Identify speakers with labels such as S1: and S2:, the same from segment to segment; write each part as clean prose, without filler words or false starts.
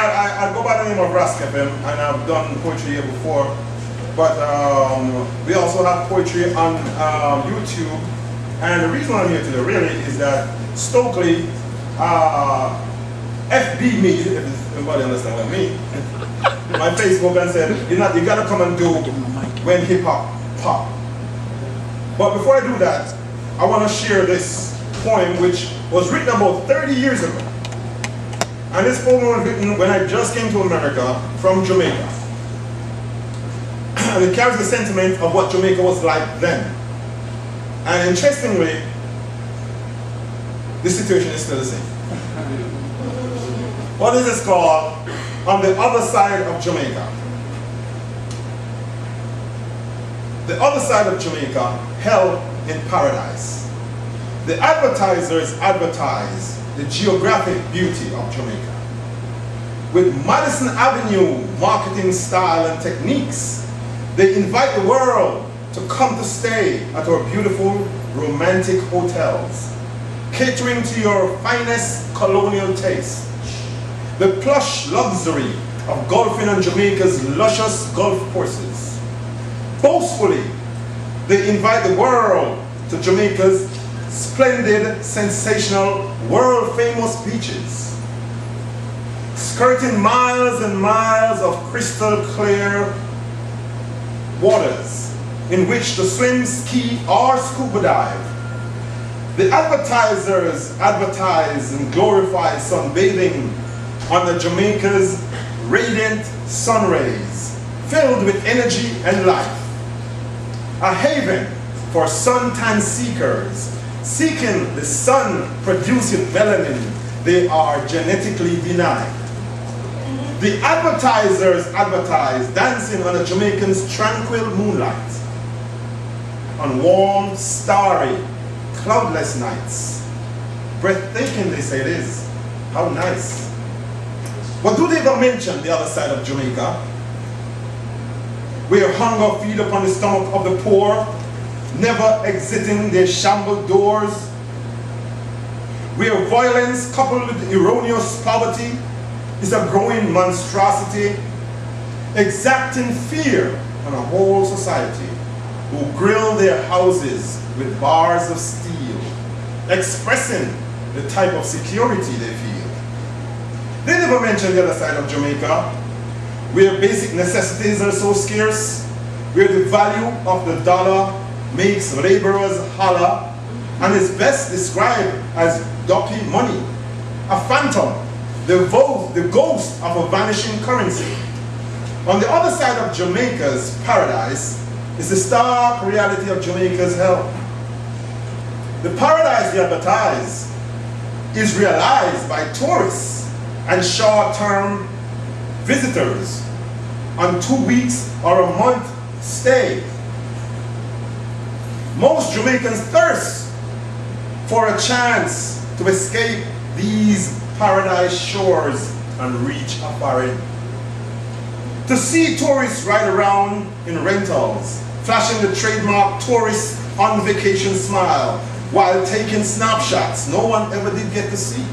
S1: I go by the name of Ras Kefim, and I've done poetry here before. But we also have poetry on YouTube. And the reason I'm here today really is that Stokely FB me, if everybody understand what I mean, my Facebook and said, you gotta come and do when hip hop pop. But before I do that, I want to share this poem which was written about 30 years ago. And this poem was written when I just came to America from Jamaica. And it carries the sentiment of what Jamaica was like then. And interestingly, the situation is still the same. What is this called? On the other side of Jamaica. The other side of Jamaica, hell in paradise. The advertisers advertise the geographic beauty of Jamaica. With Madison Avenue marketing style and techniques, they invite the world to come to stay at our beautiful romantic hotels, catering to your finest colonial taste. The plush luxury of golfing on Jamaica's luscious golf courses. Boastfully, they invite the world to Jamaica's splendid, sensational, world-famous beaches, skirting miles and miles of crystal clear waters in which to swim, ski, or scuba dive. The advertisers advertise and glorify sunbathing under Jamaica's radiant sun rays, filled with energy and life. A haven for suntan seekers, seeking the sun-producing melanin they are genetically denied. The advertisers advertise dancing on a Jamaican's tranquil moonlight, on warm, starry, cloudless nights. Breathtaking, they say it is. How nice. But do they ever mention the other side of Jamaica, where hunger feed upon the stomach of the poor, never exiting their shambled doors, where violence coupled with erroneous poverty is a growing monstrosity, exacting fear on a whole society, who grill their houses with bars of steel, expressing the type of security they feel. They never mention the other side of Jamaica, where basic necessities are so scarce, where the value of the dollar makes laborers holler, and is best described as duppy money, a phantom, the ghost of a vanishing currency. On the other side of Jamaica's paradise is the stark reality of Jamaica's hell. The paradise they advertise is realized by tourists and short-term visitors on 2 weeks or a month stay. Most Jamaicans thirst for a chance to escape these paradise shores and reach a foreign. To see tourists ride around in rentals, flashing the trademark tourist on vacation smile while taking snapshots no one ever did get to see.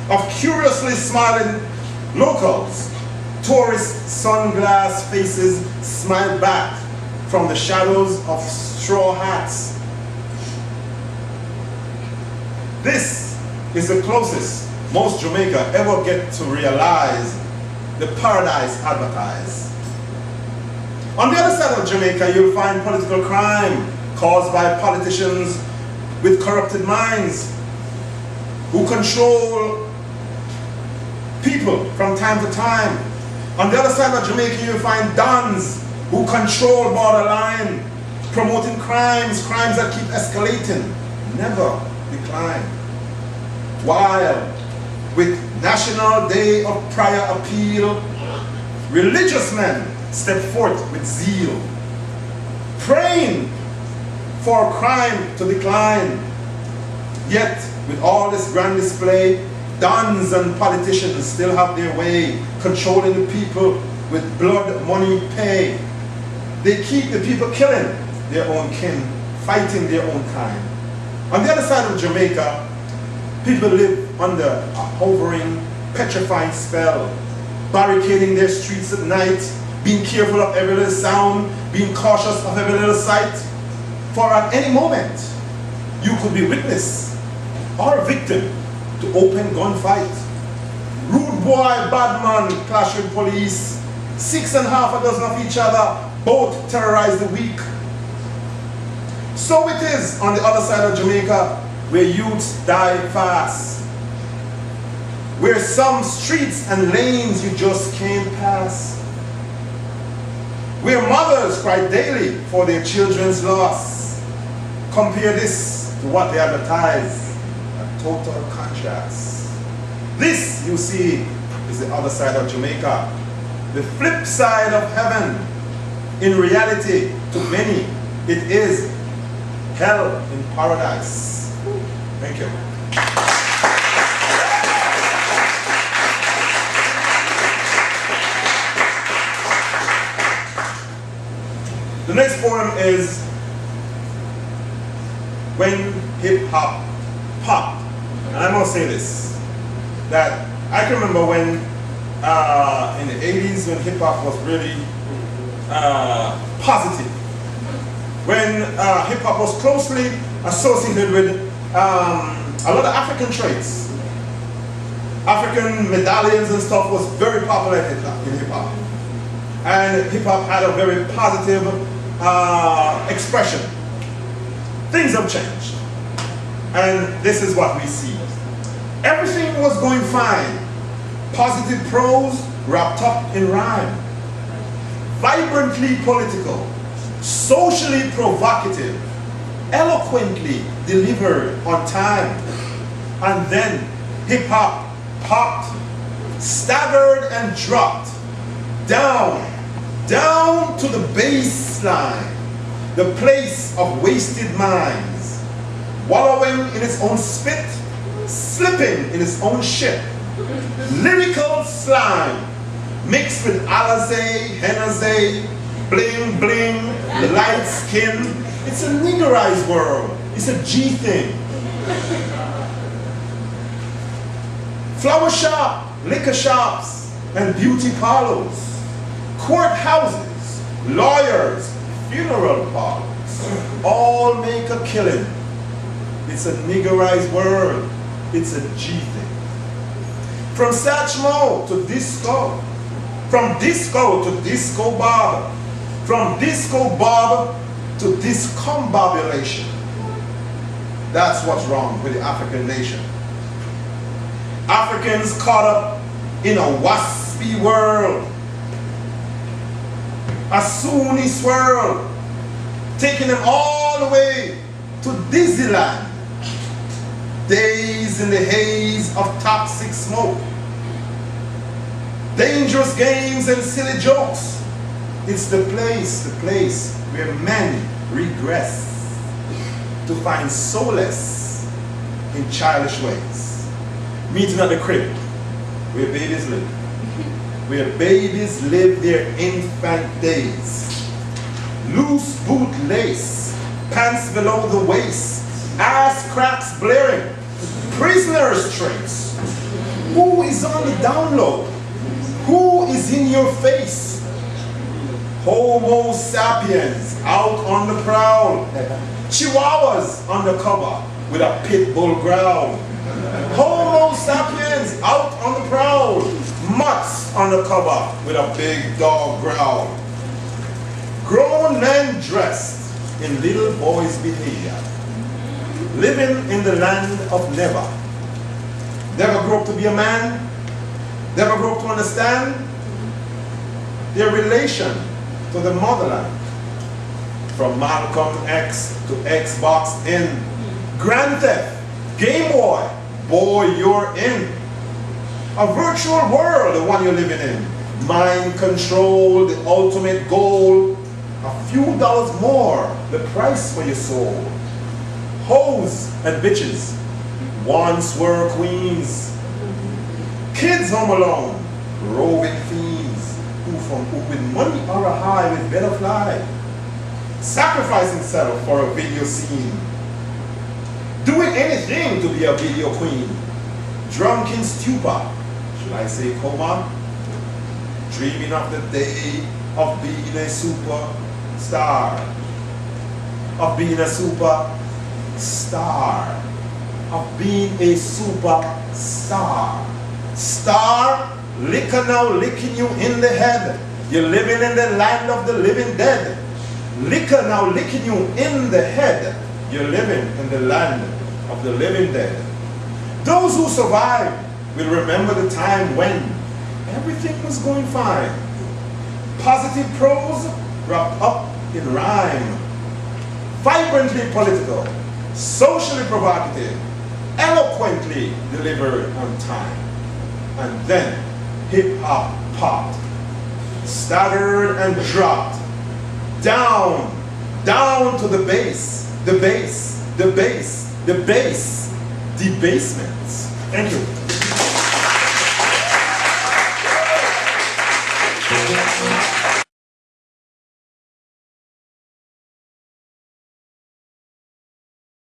S1: Of curiously smiling locals, tourist sunglass faces smile back from the shadows of straw hats. This is the closest most Jamaica ever get to realize the paradise advertised. On the other side of Jamaica, you'll find political crime caused by politicians with corrupted minds who control people from time to time. On the other side of Jamaica, you'll find dons who control borderline, promoting crimes that keep escalating, never decline. While with National Day of Prayer Appeal, religious men step forth with zeal, praying for crime to decline. Yet, with all this grand display, dons and politicians still have their way, controlling the people with blood money pay. They keep the people killing their own kin, fighting their own kind. On the other side of Jamaica, people live under a hovering petrifying spell, barricading their streets at night, being careful of every little sound, being cautious of every little sight. For at any moment, you could be witness or victim to open gunfight. Rude boy, bad man clash with police, 6 and half a dozen of each other, both terrorize the weak. So it is on the other side of Jamaica, where youths die fast, where some streets and lanes you just can't pass, where mothers cry daily for their children's loss. Compare this to what they advertise, a total contrast. This, you see, is the other side of Jamaica, the flip side of heaven. In reality, to many, it is hell in paradise. Thank you. The next poem is When Hip Hop Popped. And I must say this, that I can remember when in the 80s when hip hop was really positive. When hip hop was closely associated with a lot of African traits. African medallions and stuff was very popular in hip hop. And hip hop had a very positive expression. Things have changed. And this is what we see. Everything was going fine. Positive prose wrapped up in rhyme. Vibrantly political. Socially provocative. Eloquently delivered on time. And then hip-hop popped, staggered and dropped. Down to the baseline. The place of wasted minds. Wallowing in its own spit. Slipping in its own shit. Lyrical slime mixed with Alizé, Henazé, bling bling, light skin. It's a niggerized world. It's a G thing. Flower shop, liquor shops, and beauty parlors. Courthouses, lawyers, funeral parlors. All make a killing. It's a niggerized world. It's a G thing. From Satchmo to disco. From disco to disco bob. From disco bob to discombobulation. That's what's wrong with the African nation. Africans caught up in a waspy world. A Sunni swirl. Taking them all the way to Disneyland. Days in the haze of toxic smoke. Dangerous games and silly jokes. It's the place where men regress to find solace in childish ways. Meeting at the crib where babies live. Where babies live their infant days. Loose boot lace, pants below the waist, ass cracks blaring, prisoners' traits. Who is on the download? Who is in your face? Homo sapiens out on the prowl. Chihuahuas undercover with a pit bull growl. Homo sapiens out on the prowl. Mutts undercover with a big dog growl. Grown men dressed in little boys' behavior. Living in the land of never. Never grew up to be a man. Never grew up to understand their relation to the motherland. From Malcolm X to Xbox in. Grand Theft, Game Boy, boy you're in. A virtual world, the one you're living in. Mind control, the ultimate goal. A few dollars more, the price for your soul. Hoes and bitches, once were queens. Kids home alone, roving fiends, who with money or a high with better fly. Sacrificing self for a video scene. Doing anything to be a video queen. Drunk in stupor, should I say coma? Dreaming of the day of being a superstar. Of being a superstar. Of being a superstar. Star, liquor now licking you in the head. You're living in the land of the living dead. Liquor now licking you in the head. You're living in the land of the living dead. Those who survive will remember the time when everything was going fine. Positive prose wrapped up in rhyme. Vibrantly political, socially provocative, eloquently delivered on time. And then hip-hop popped, staggered and dropped, down to the bass, the bass, the bass, the bass, debasements. Thank you.